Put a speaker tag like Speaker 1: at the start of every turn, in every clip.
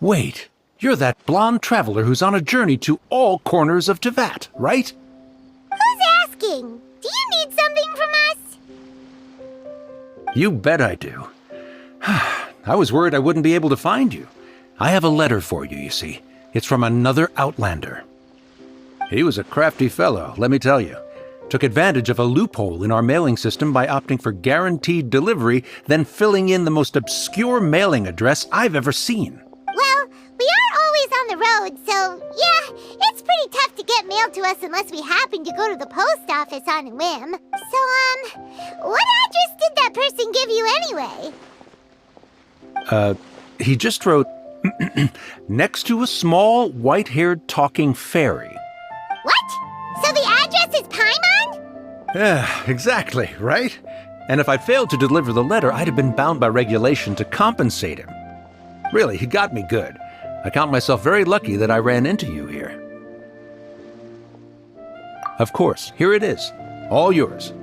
Speaker 1: Wait, you're that blonde traveler who's on a journey to all corners of Tevat, right?
Speaker 2: Who's asking? Do you need something from us?
Speaker 1: You bet I do. I was worried I wouldn't be able to find you. I have a letter for you, you see. It's from another Outlander. He was a crafty fellow, let me tell you. Took advantage of a loophole in our mailing system by opting for guaranteed delivery, then filling in the most obscure mailing address I've ever seen.
Speaker 2: Well, we are always on the road, so yeah, it's pretty tough to get mail to us unless we happen to go to the post office on a whim. So, what address did that person give you anyway?
Speaker 1: He just wrote, next to a small, white-haired talking fairy.
Speaker 2: What? So the address is Paimon?
Speaker 1: Yeah, exactly, right? And if I'd failed to deliver the letter, I'd have been bound by regulation to compensate him. Really, he got me good. I count myself very lucky that I ran into you here. Of course, here it is. All yours.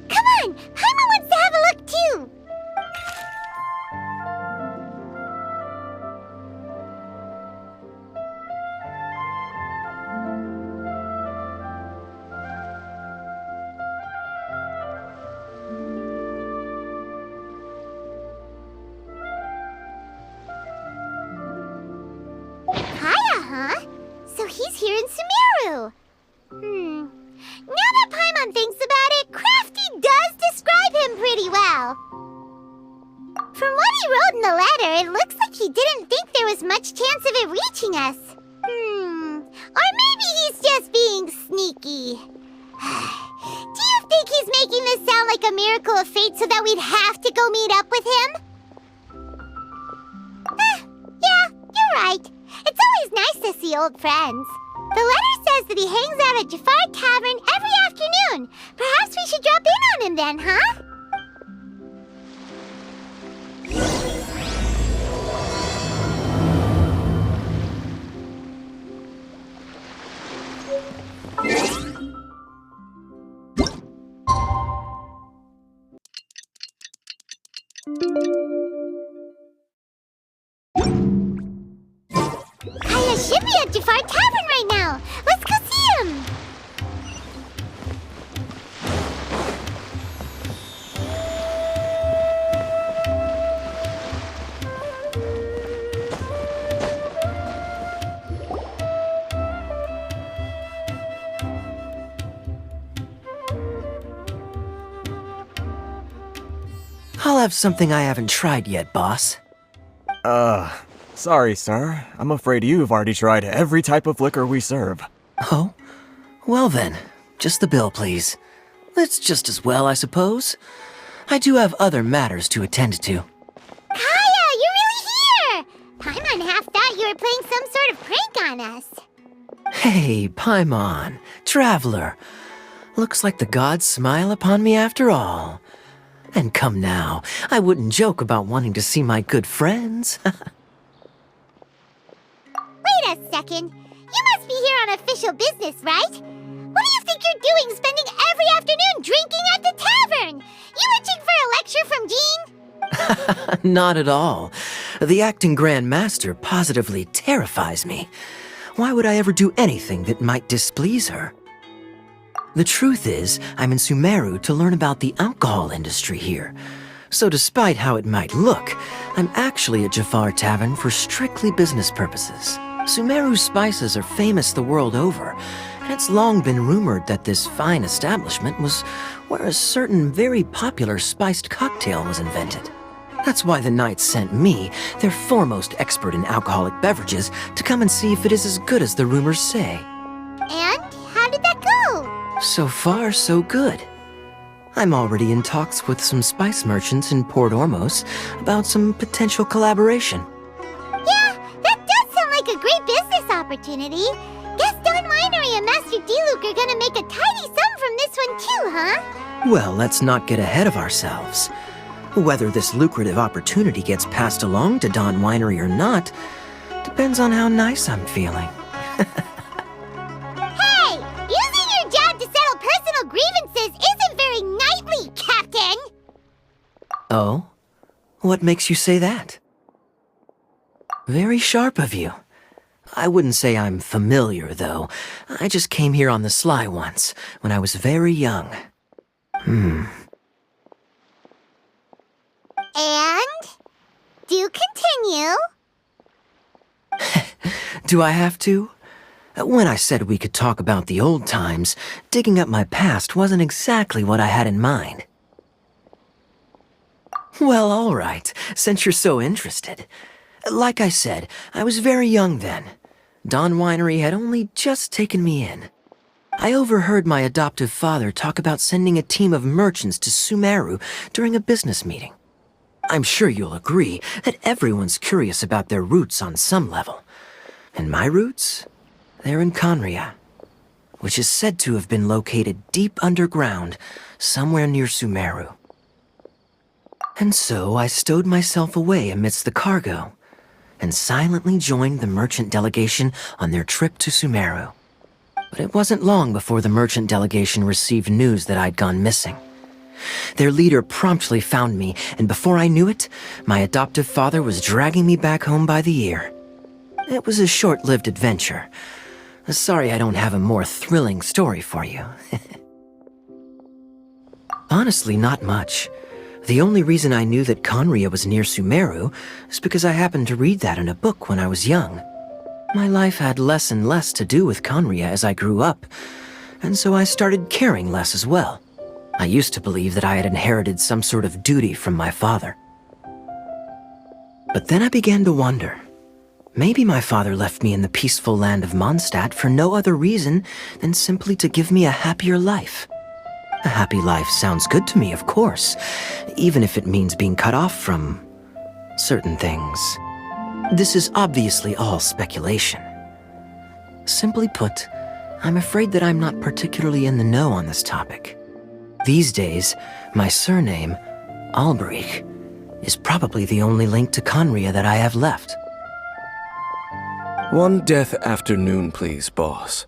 Speaker 2: Come on! Paimon wants to have a look too! Kaya, huh? So he's here in Sumeru. Now that Paimon thinks about it, Crafty does describe him pretty well. From what he wrote in the letter, it looks like he didn't think there was much chance of it reaching us. Or maybe he's just being sneaky. Do you think he's making this sound like a miracle of fate so that we'd have to go meet up with him? Yeah, you're right. It's always nice to see old friends. The letter says that he hangs out at Jafar Tavern every afternoon. Perhaps we should drop in on him then, huh? Kaya should be at Jafar Tavern right now. Let's go see him.
Speaker 3: I'll have something I haven't tried yet, boss.
Speaker 4: Sorry, sir. I'm afraid you've already tried every type of liquor we serve.
Speaker 3: Oh? Well then, just the bill, please. That's just as well, I suppose. I do have other matters to attend to.
Speaker 2: Kaya, you're really here! Paimon half thought you were playing some sort of prank on us.
Speaker 3: Hey, Paimon, traveler. Looks like the gods smile upon me after all. And come now, I wouldn't joke about wanting to see my good friends.
Speaker 2: Wait a second. You must be here on official business, right? What do you think you're doing spending every afternoon drinking at the tavern? You itching for a lecture from Jean?
Speaker 3: Not at all. The acting Grand Master positively terrifies me. Why would I ever do anything that might displease her? The truth is, I'm in Sumeru to learn about the alcohol industry here. So despite how it might look, I'm actually at Jafar Tavern for strictly business purposes. Sumeru's spices are famous the world over, and it's long been rumored that this fine establishment was where a certain very popular spiced cocktail was invented. That's why the Knights sent me, their foremost expert in alcoholic beverages, to come and see if it is as good as the rumors say.
Speaker 2: And how did that go?
Speaker 3: So far, so good. I'm already in talks with some spice merchants in Port Ormos about some potential collaboration.
Speaker 2: Yeah, that does sound like a great business opportunity. Guess Don Winery and Master D-Luke are gonna make a tidy sum from this one too, huh?
Speaker 3: Well, let's not get ahead of ourselves. Whether this lucrative opportunity gets passed along to Don Winery or not depends on how nice I'm feeling.
Speaker 2: Hey! Using your job to settle personal grievances isn't very knightly, Captain!
Speaker 3: Oh? What makes you say that? Very sharp of you. I wouldn't say I'm familiar, though. I just came here on the sly once, when I was very young.
Speaker 2: And? Do continue.
Speaker 3: Do I have to? When I said we could talk about the old times, digging up my past wasn't exactly what I had in mind. Well, all right, since you're so interested. Like I said, I was very young then. Dawn Winery had only just taken me in. I overheard my adoptive father talk about sending a team of merchants to Sumeru during a business meeting. I'm sure you'll agree that everyone's curious about their roots on some level. And my roots? They're in Conria, which is said to have been located deep underground, somewhere near Sumeru. And so I stowed myself away amidst the cargo, and silently joined the merchant delegation on their trip to Sumeru. But it wasn't long before the merchant delegation received news that I'd gone missing. Their leader promptly found me, and before I knew it, my adoptive father was dragging me back home by the ear. It was a short-lived adventure. Sorry I don't have a more thrilling story for you. Honestly, not much. The only reason I knew that Conria was near Sumeru is because I happened to read that in a book when I was young. My life had less and less to do with Conria as I grew up, and so I started caring less as well. I used to believe that I had inherited some sort of duty from my father. But then I began to wonder. Maybe my father left me in the peaceful land of Mondstadt for no other reason than simply to give me a happier life. A happy life sounds good to me, of course, even if it means being cut off from certain things. This is obviously all speculation. Simply put, I'm afraid that I'm not particularly in the know on this topic. These days, my surname, Alberich, is probably the only link to Conria that I have left.
Speaker 5: One death afternoon, please, boss.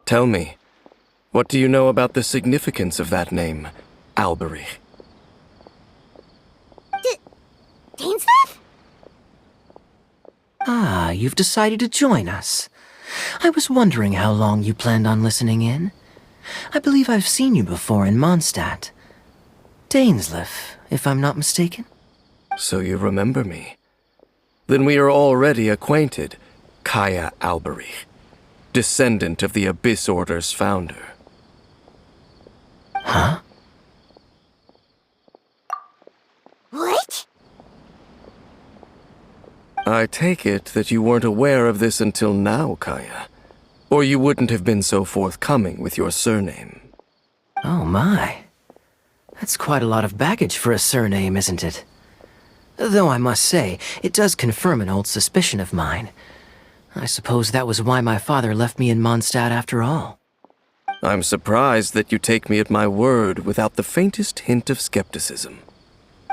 Speaker 5: Tell me, what do you know about the significance of that name, Alberich?
Speaker 2: Dainsleif?
Speaker 3: Ah, you've decided to join us. I was wondering how long you planned on listening in. I believe I've seen you before in Mondstadt. Dainsleif, if I'm not mistaken.
Speaker 5: So you remember me. Then we are already acquainted, Kaya Alberich, descendant of the Abyss Order's founder.
Speaker 3: Huh?
Speaker 2: What?
Speaker 5: I take it that you weren't aware of this until now, Kaya. Or you wouldn't have been so forthcoming with your surname.
Speaker 3: Oh my. That's quite a lot of baggage for a surname, isn't it? Though I must say, it does confirm an old suspicion of mine. I suppose that was why my father left me in Mondstadt after all.
Speaker 5: I'm surprised that you take me at my word without the faintest hint of skepticism.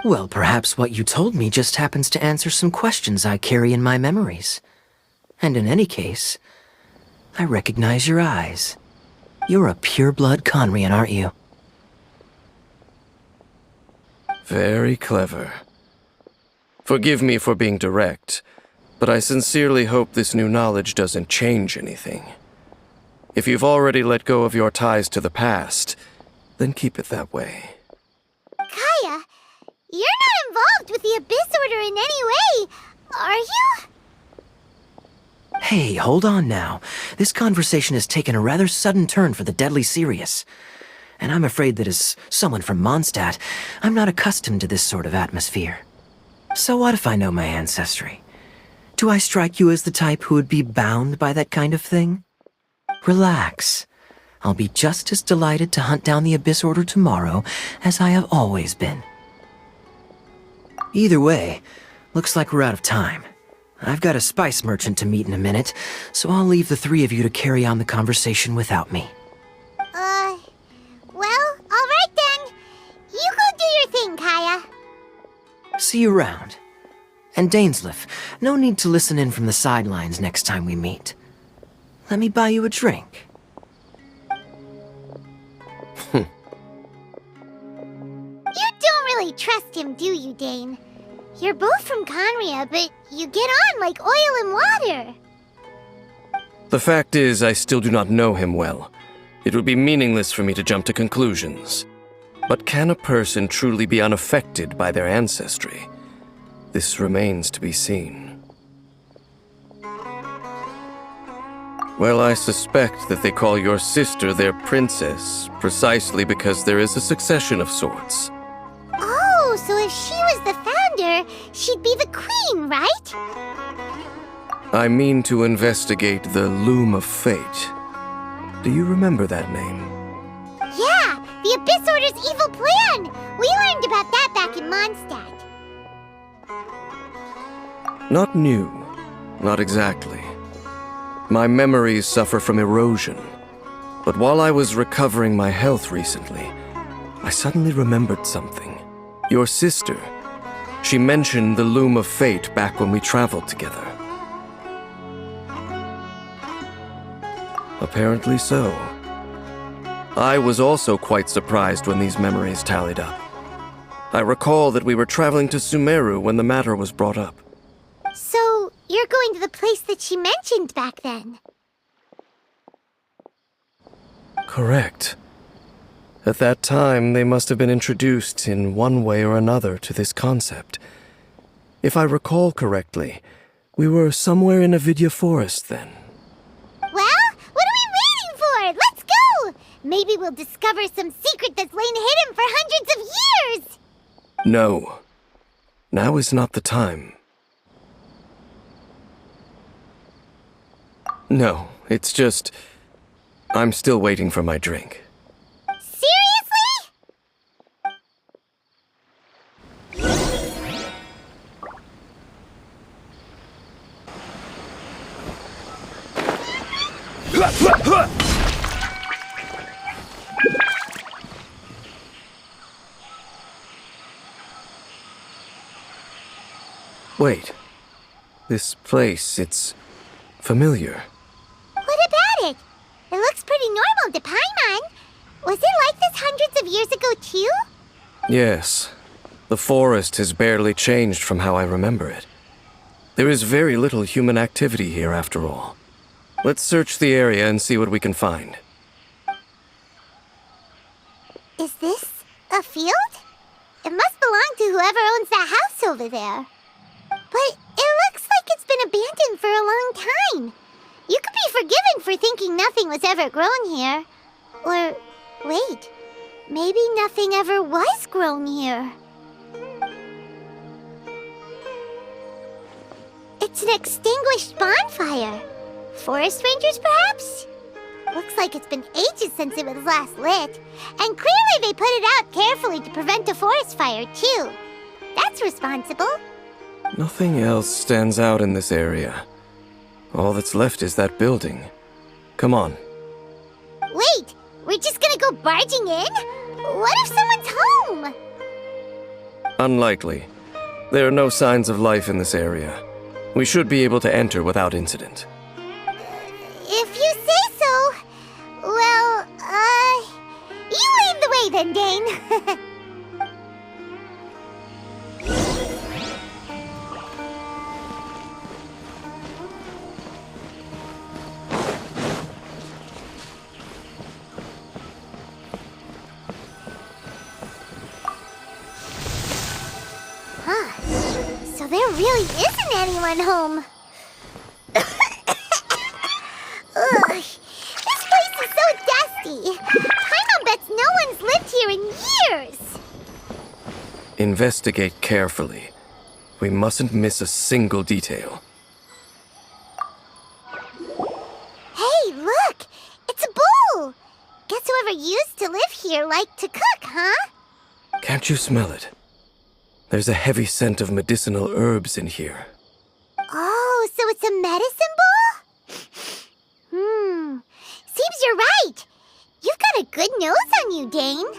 Speaker 3: Well, perhaps what you told me just happens to answer some questions I carry in my memories. And in any case, I recognize your eyes. You're a pure-blood Conrian, aren't you?
Speaker 5: Very clever. Forgive me for being direct, but I sincerely hope this new knowledge doesn't change anything. If you've already let go of your ties to the past, then keep it that way.
Speaker 2: Kaya, you're not involved with the Abyss Order in any way, are you?
Speaker 3: Hey, hold on now. This conversation has taken a rather sudden turn for the deadly serious. And I'm afraid that as someone from Mondstadt, I'm not accustomed to this sort of atmosphere. So what if I know my ancestry? Do I strike you as the type who would be bound by that kind of thing? Relax. I'll be just as delighted to hunt down the Abyss Order tomorrow as I have always been. Either way, looks like we're out of time. I've got a spice merchant to meet in a minute, so I'll leave the three of you to carry on the conversation without me.
Speaker 2: Well, alright then. You go do your thing, Kaya.
Speaker 3: See you around. And Dainsleif, no need to listen in from the sidelines next time we meet. Let me buy you a drink.
Speaker 2: You don't really trust him, do you, Dane? You're both from Conria, but you get on like oil and water.
Speaker 5: The fact is, I still do not know him well. It would be meaningless for me to jump to conclusions. But can a person truly be unaffected by their ancestry? This remains to be seen. Well, I suspect that they call your sister their princess, precisely because there is a succession of sorts.
Speaker 2: Oh, so if she was the founder, she'd be the queen, right?
Speaker 5: I mean to investigate the Loom of Fate. Do you remember that name?
Speaker 2: Yeah, the Abyss Order's evil plan! We learned about that back in Mondstadt.
Speaker 5: Not new. Not exactly. My memories suffer from erosion. But while I was recovering my health recently, I suddenly remembered something. Your sister. She mentioned the Loom of Fate back when we traveled together. Apparently so. I was also quite surprised when these memories tallied up. I recall that we were traveling to Sumeru when the matter was brought up.
Speaker 2: So, you're going to the place that she mentioned back then?
Speaker 5: Correct. At that time, they must have been introduced in one way or another to this concept. If I recall correctly, we were somewhere in Avidya Forest then.
Speaker 2: Well, what are we waiting for? Let's go! Maybe we'll discover some secret that's lain hidden for hundreds of years!
Speaker 5: No. Now is not the time. No, it's just... I'm still waiting for my drink.
Speaker 2: Seriously?
Speaker 5: Wait. This place, it's familiar.
Speaker 2: What about it? It looks pretty normal to Paimon. Was it like this hundreds of years ago, too?
Speaker 5: Yes. The forest has barely changed from how I remember it. There is very little human activity here, after all. Let's search the area and see what we can find.
Speaker 2: Is this a field? It must belong to whoever owns that house over there. But it looks like it's been abandoned for a long time. You could be forgiven for thinking nothing was ever grown here. Or, wait, maybe nothing ever was grown here. It's an extinguished bonfire. Forest rangers, perhaps? Looks like it's been ages since it was last lit. And clearly they put it out carefully to prevent a forest fire, too. That's responsible.
Speaker 5: Nothing else stands out in this area. All that's left is that building. Come on.
Speaker 2: Wait, we're just gonna go barging in? What if someone's home?
Speaker 5: Unlikely. There are no signs of life in this area. We should be able to enter without incident.
Speaker 2: If you say so. Well, you lead the way then, Dane. So there really isn't anyone home. Ugh, this place is so dusty. Paimon bets no one's lived here in years.
Speaker 5: Investigate carefully. We mustn't miss a single detail.
Speaker 2: Hey, look! It's a bull! Guess whoever used to live here liked to cook, huh?
Speaker 5: Can't you smell it? There's a heavy scent of medicinal herbs in here.
Speaker 2: Oh, so it's a medicine bull? Seems you're right. You've got a good nose on you, Dane.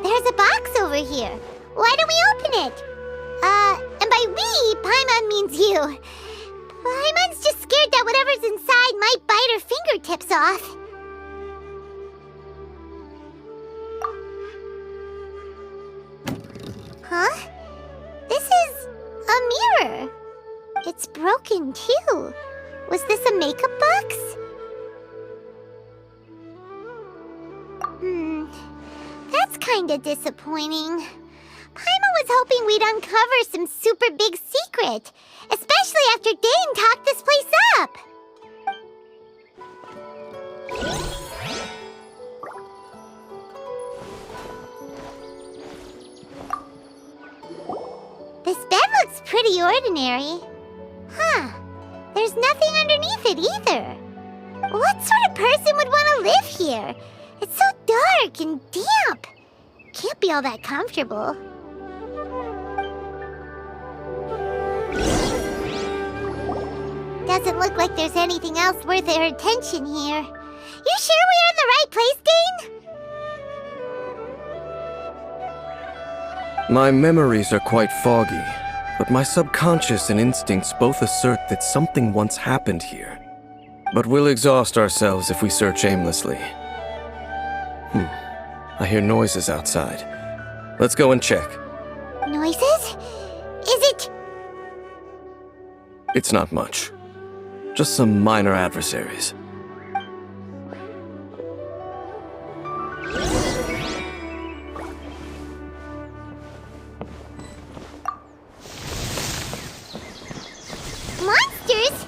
Speaker 2: There's a box over here. Why don't we open it? And by we, Paimon means you. Paimon's scared that whatever's inside might bite her fingertips off. Huh? This is a mirror. It's broken, too. Was this a makeup box? That's kinda disappointing. Paimon was hoping we'd uncover some super big secret, especially after Dane talked this place up. This bed looks pretty ordinary. Huh. There's nothing underneath it either. What sort of person would want to live here? It's so dark and damp. Can't be all that comfortable. Doesn't look like there's anything else worth our attention here. You sure we're in the right place, Dane?
Speaker 5: My memories are quite foggy, but my subconscious and instincts both assert that something once happened here. But we'll exhaust ourselves if we search aimlessly. I hear noises outside. Let's go and check.
Speaker 2: Noises? Is it...
Speaker 5: It's not much. Just some minor adversaries.
Speaker 2: monsters?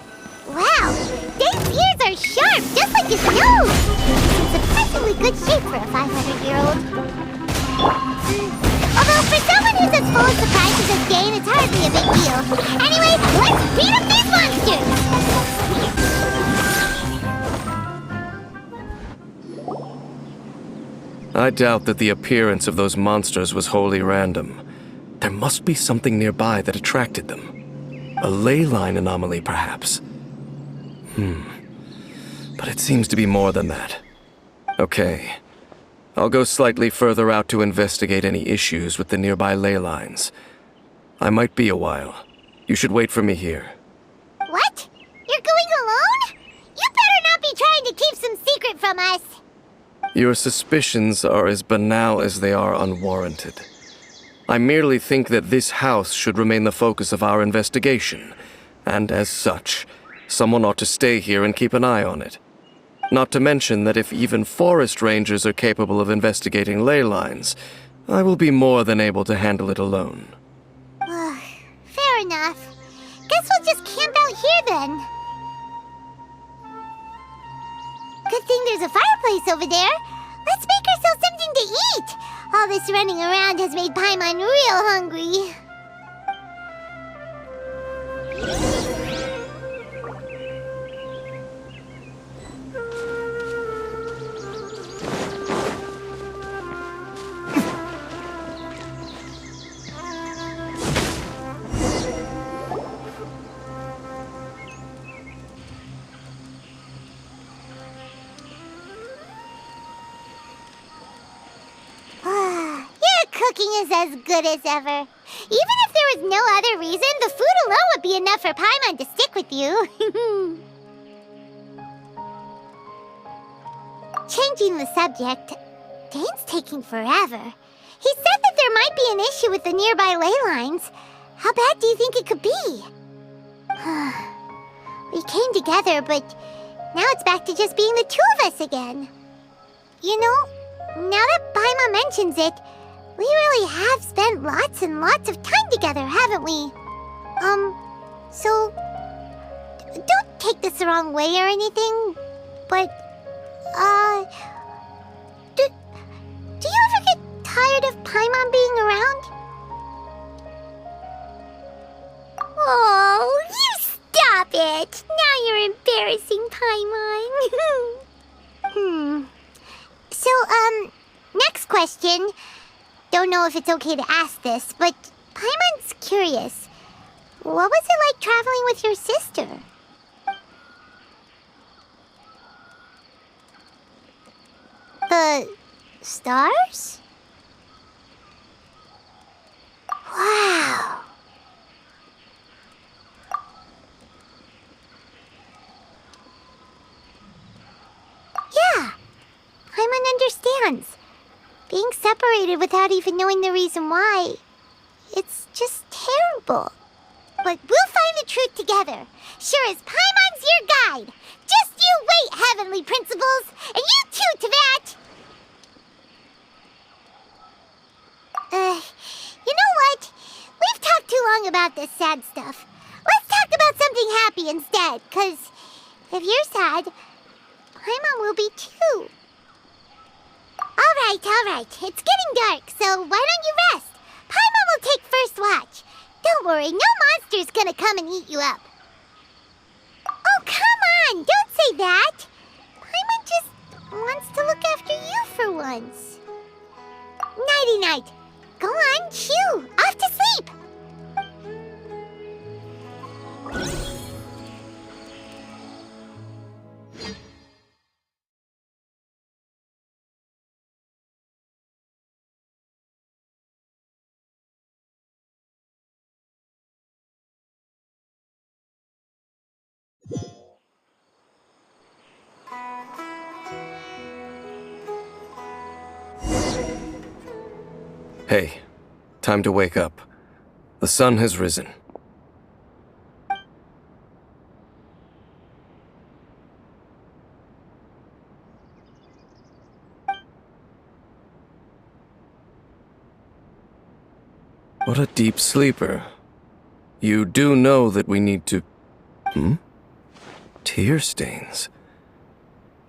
Speaker 2: Wow, Dane's ears are sharp, just like his nose! He's in surprisingly good shape for a 500-year-old. Although for someone who's as full of surprises as Dane, it's hardly a big deal. Anyway, let's beat up these monsters!
Speaker 5: I doubt that the appearance of those monsters was wholly random. There must be something nearby that attracted them. A ley line anomaly, perhaps. But it seems to be more than that. Okay. I'll go slightly further out to investigate any issues with the nearby ley lines. I might be a while. You should wait for me here.
Speaker 2: What? You're going alone? You better not be trying to keep some secret from us.
Speaker 5: Your suspicions are as banal as they are unwarranted. I merely think that this house should remain the focus of our investigation, and as such, someone ought to stay here and keep an eye on it. Not to mention that if even forest rangers are capable of investigating ley lines, I will be more than able to handle it alone.
Speaker 2: Fair enough. Guess we'll just camp out here then. Good thing there's a fireplace over there. Let's make ourselves something to eat. All this running around has made Paimon real hungry. Cooking is as good as ever. Even if there was no other reason, the food alone would be enough for Paimon to stick with you. Changing the subject, Dane's taking forever. He said that there might be an issue with the nearby ley lines. How bad do you think it could be? We came together, but now it's back to just being the two of us again. You know, now that Paimon mentions it, we really have spent lots and lots of time together, haven't we? So, don't take this the wrong way or anything, but, do you ever get tired of Paimon being around? Oh, you stop it! Now you're embarrassing Paimon. So, next question. Don't know if it's okay to ask this, but Paimon's curious. What was it like traveling with your sister? The stars? Wow. understands. Being separated without even knowing the reason why, it's just terrible. But we'll find the truth together. Sure as Paimon's your guide. Just you wait, Heavenly Principles! And you too, Teyvat! You know what? We've talked too long about this sad stuff. Let's talk about something happy instead, 'cause if you're sad, Paimon will be too. Alright. It's getting dark, so why don't you rest? Paimon will take first watch. Don't worry, no monster's gonna come and eat you up. Oh, come on! Don't say that! Paimon just wants to look after you for once. Nighty-night. Go on, chew. Off to sleep.
Speaker 5: Hey, time to wake up. The sun has risen. What a deep sleeper. You do know that we need to... Tear stains.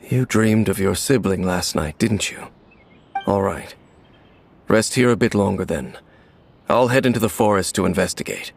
Speaker 5: You dreamed of your sibling last night, didn't you? All right. Rest here a bit longer then. I'll head into the forest to investigate.